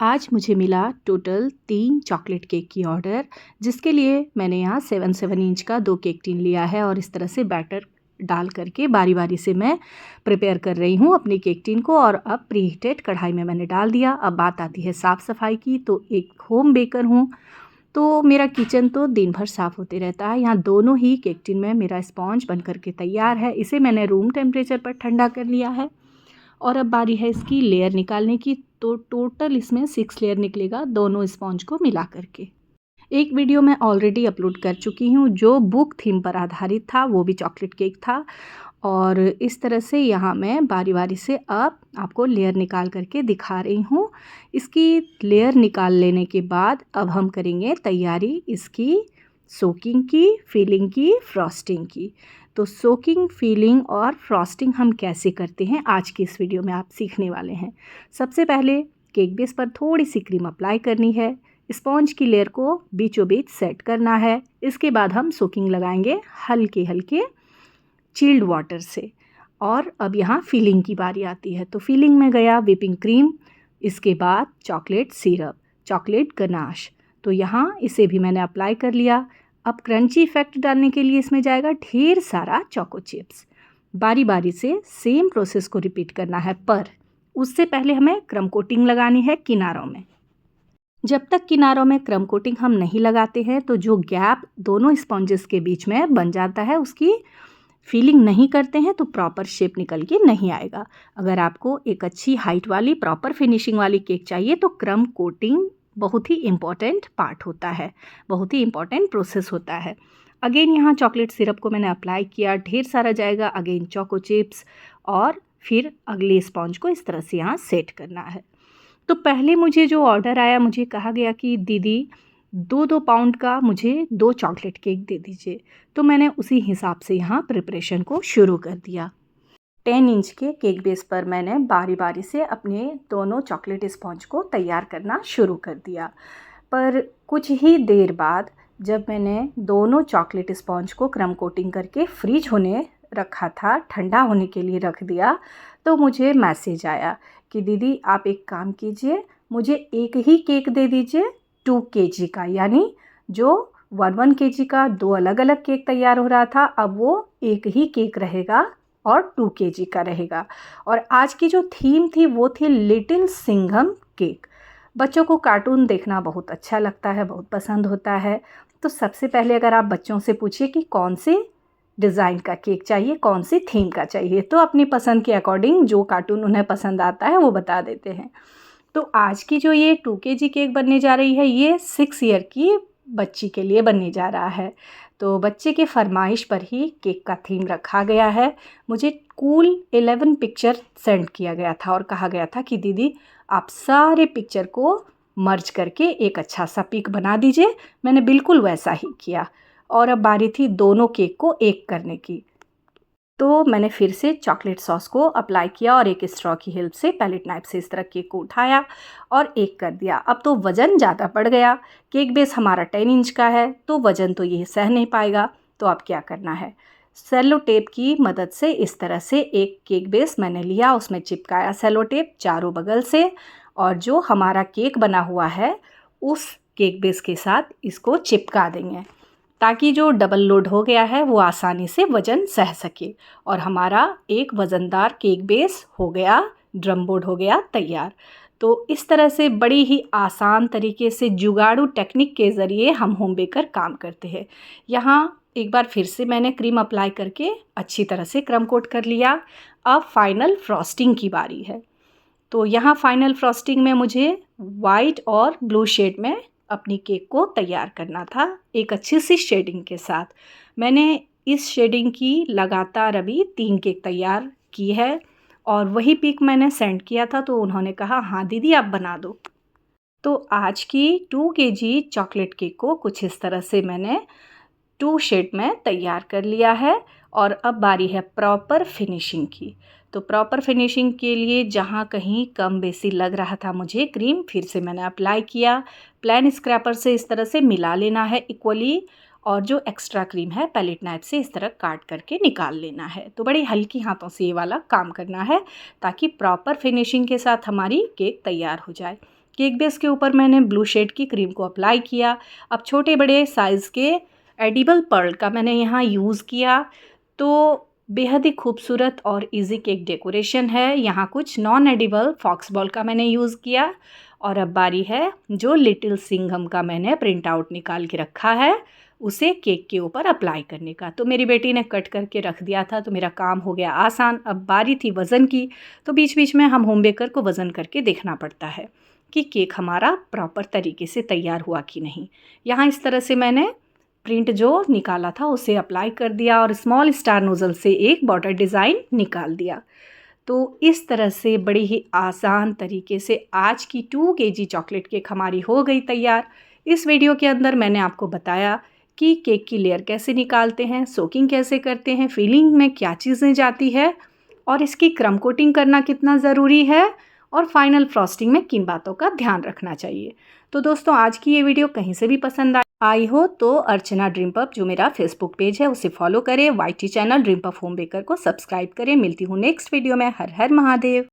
आज मुझे मिला टोटल 3 चॉकलेट केक की ऑर्डर, जिसके लिए मैंने यहाँ 7 इंच का 2 केक टिन लिया है और इस तरह से बैटर डाल करके बारी बारी से मैं प्रिपेयर कर रही हूँ अपनी केक टिन को। और अब प्रीहीटेड कढ़ाई में मैंने डाल दिया। अब बात आती है साफ़ सफाई की। तो एक होम बेकर हूँ, तो मेरा किचन तो दिन भर साफ़ होते रहता है। यहाँ दोनों ही केक टिन में मेरा स्पॉन्ज बन करके तैयार है। इसे मैंने रूम टेम्परेचर पर ठंडा कर लिया है और अब बारी है इसकी लेयर निकालने की। तो टोटल इसमें 6 लेयर निकलेगा दोनों स्पॉन्ज को मिला करके। एक वीडियो मैं ऑलरेडी अपलोड कर चुकी हूँ जो बुक थीम पर आधारित था, वो भी चॉकलेट केक था। और इस तरह से यहाँ मैं बारी बारी से अब आपको लेयर निकाल करके दिखा रही हूँ। इसकी लेयर निकाल लेने के बाद अब हम करेंगे तैयारी इसकी सोकिंग की, फिलिंग की, फ्रॉस्टिंग की। तो सोकिंग, फिलिंग और फ्रॉस्टिंग हम कैसे करते हैं आज की इस वीडियो में आप सीखने वाले हैं। सबसे पहले केक बेस पर थोड़ी सी क्रीम अप्लाई करनी है, स्पॉन्ज की लेयर को बीचों बीच सेट करना है। इसके बाद हम सोकिंग लगाएंगे हल्के हल्के चिल्ड वाटर से। और अब यहाँ फिलिंग की बारी आती है। तो फिलिंग में गया व्हिपिंग क्रीम, इसके बाद चॉकलेट सिरप, चॉकलेट गनाश। तो यहाँ इसे भी मैंने अप्लाई कर लिया। अब क्रंची इफेक्ट डालने के लिए इसमें जाएगा ढेर सारा चोको चिप्स। बारी बारी से सेम प्रोसेस को रिपीट करना है, पर उससे पहले हमें क्रम कोटिंग लगानी है किनारों में। जब तक किनारों में क्रम कोटिंग हम नहीं लगाते हैं तो जो गैप दोनों स्पॉन्जेस के बीच में बन जाता है, उसकी फीलिंग नहीं करते हैं तो प्रॉपर शेप निकल के नहीं आएगा। अगर आपको एक अच्छी हाइट वाली प्रॉपर फिनिशिंग वाली केक चाहिए तो क्रम कोटिंग बहुत ही इम्पॉर्टेंट पार्ट होता है, बहुत ही इम्पॉर्टेंट प्रोसेस होता है। अगेन यहाँ चॉकलेट सिरप को मैंने अप्लाई किया, ढेर सारा जाएगा। अगेन चोको चिप्स और फिर अगले स्पॉन्ज को इस तरह से यहाँ सेट करना है। तो पहले मुझे जो ऑर्डर आया, मुझे कहा गया कि दीदी 2-2 पाउंड का मुझे 2 चॉकलेट केक दे दीजिए। तो मैंने उसी हिसाब से यहाँ प्रिपरेशन को शुरू कर दिया। 10 इंच के केक बेस पर मैंने बारी बारी से अपने दोनों चॉकलेट स्पॉन्ज को तैयार करना शुरू कर दिया। पर कुछ ही देर बाद जब मैंने दोनों चॉकलेट स्पॉन्ज को क्रम कोटिंग करके फ्रीज होने रखा था, ठंडा होने के लिए रख दिया, तो मुझे मैसेज आया कि दीदी आप एक काम कीजिए, मुझे एक ही केक दे दीजिए 2 केजी का। यानी जो 1 केजी का 2 अलग अलग केक तैयार हो रहा था, अब वो एक ही केक रहेगा और 2 केजी का रहेगा। और आज की जो थीम थी वो थी लिटिल सिंघम केक। बच्चों को कार्टून देखना बहुत अच्छा लगता है, बहुत पसंद होता है। तो सबसे पहले अगर आप बच्चों से पूछिए कि कौन से डिज़ाइन का केक चाहिए, कौन सी थीम का चाहिए, तो अपनी पसंद के अकॉर्डिंग जो कार्टून उन्हें पसंद आता है वो बता देते हैं। तो आज की जो ये 2 केजी केक बनने जा रही है, ये 6 ईयर की बच्ची के लिए बनने जा रहा है। तो बच्चे के फरमाइश पर ही केक का थीम रखा गया है। मुझे कूल 11 पिक्चर सेंड किया गया था और कहा गया था कि दीदी आप सारे पिक्चर को मर्ज करके एक अच्छा सा पिक बना दीजिए। मैंने बिल्कुल वैसा ही किया और अब बारी थी दोनों केक को एक करने की। तो मैंने फिर से चॉकलेट सॉस को अप्लाई किया और एक स्ट्रॉ की हेल्प से पैलेट नाइफ से इस तरह केक को उठाया और एक कर दिया। अब तो वज़न ज़्यादा पड़ गया, केक बेस हमारा 10 इंच का है तो वज़न तो ये सह नहीं पाएगा। तो अब क्या करना है, सेलो टेप की मदद से इस तरह से एक केक बेस मैंने लिया, उसमें चिपकाया सेलो टेप चारों बगल से, और जो हमारा केक बना हुआ है उस केक बेस के साथ इसको चिपका देंगे ताकि जो डबल लोड हो गया है वो आसानी से वज़न सह सके। और हमारा एक वज़नदार केक बेस हो गया, ड्रम बोर्ड हो गया तैयार। तो इस तरह से बड़ी ही आसान तरीके से जुगाड़ू टेक्निक के ज़रिए हम होम बेकर काम करते हैं। यहाँ एक बार फिर से मैंने क्रीम अप्लाई करके अच्छी तरह से क्रम कोट कर लिया। अब फाइनल फ्रॉस्टिंग की बारी है। तो यहाँ फाइनल फ्रॉस्टिंग में मुझे वाइट और ब्लू शेड में अपनी केक को तैयार करना था, एक अच्छी सी शेडिंग के साथ। मैंने इस शेडिंग की लगातार अभी 3 केक तैयार की है और वही पिक मैंने सेंड किया था, तो उन्होंने कहा हाँ दीदी आप बना दो। तो आज की 2 केजी चॉकलेट केक को कुछ इस तरह से मैंने 2 शेड में तैयार कर लिया है। और अब बारी है प्रॉपर फिनिशिंग की। तो प्रॉपर फिनिशिंग के लिए जहाँ कहीं कम बेसी लग रहा था मुझे क्रीम, फिर से मैंने अप्लाई किया। प्लेन स्क्रैपर से इस तरह से मिला लेना है इक्वली, और जो एक्स्ट्रा क्रीम है पैलेट नाइफ से इस तरह काट करके निकाल लेना है। तो बड़ी हल्की हाथों से ये वाला काम करना है ताकि प्रॉपर फिनिशिंग के साथ हमारी केक तैयार हो जाए। केक बेस के ऊपर मैंने ब्लू शेड की क्रीम को अप्लाई किया। अब छोटे बड़े साइज़ के एडिबल पर्ल का मैंने यहाँ यूज़ किया। तो बेहद ही खूबसूरत और इजी केक डेकोरेशन है। यहाँ कुछ नॉन एडिबल फॉक्स बॉल का मैंने यूज़ किया। और अब बारी है जो लिटिल सिंघम का मैंने प्रिंट आउट निकाल के रखा है उसे केक के ऊपर अप्लाई करने का। तो मेरी बेटी ने कट करके रख दिया था तो मेरा काम हो गया आसान। अब बारी थी वज़न की, तो बीच बीच में हम होम बेकर को वज़न करके देखना पड़ता है कि केक हमारा प्रॉपर तरीके से तैयार हुआ कि नहीं। यहाँ इस तरह से मैंने प्रिंट जो निकाला था उसे अप्लाई कर दिया और स्मॉल स्टार नोज़ल से एक बॉर्डर डिज़ाइन निकाल दिया। तो इस तरह से बड़ी ही आसान तरीके से आज की 2 kg चॉकलेट केक हमारी हो गई तैयार। इस वीडियो के अंदर मैंने आपको बताया कि केक की लेयर कैसे निकालते हैं, सोकिंग कैसे करते हैं, फिलिंग में क्या चीज़ें जाती है और इसकी क्रम कोटिंग करना कितना ज़रूरी है और फाइनल फ्रॉस्टिंग में किन बातों का ध्यान रखना चाहिए। तो दोस्तों आज की ये वीडियो कहीं से भी पसंद आई हो तो अर्चना ड्रीम पफ जो मेरा फेसबुक पेज है उसे फॉलो करें, YT channel dream puff home baker को सब्सक्राइब करें। मिलती हूँ नेक्स्ट वीडियो में। हर हर महादेव।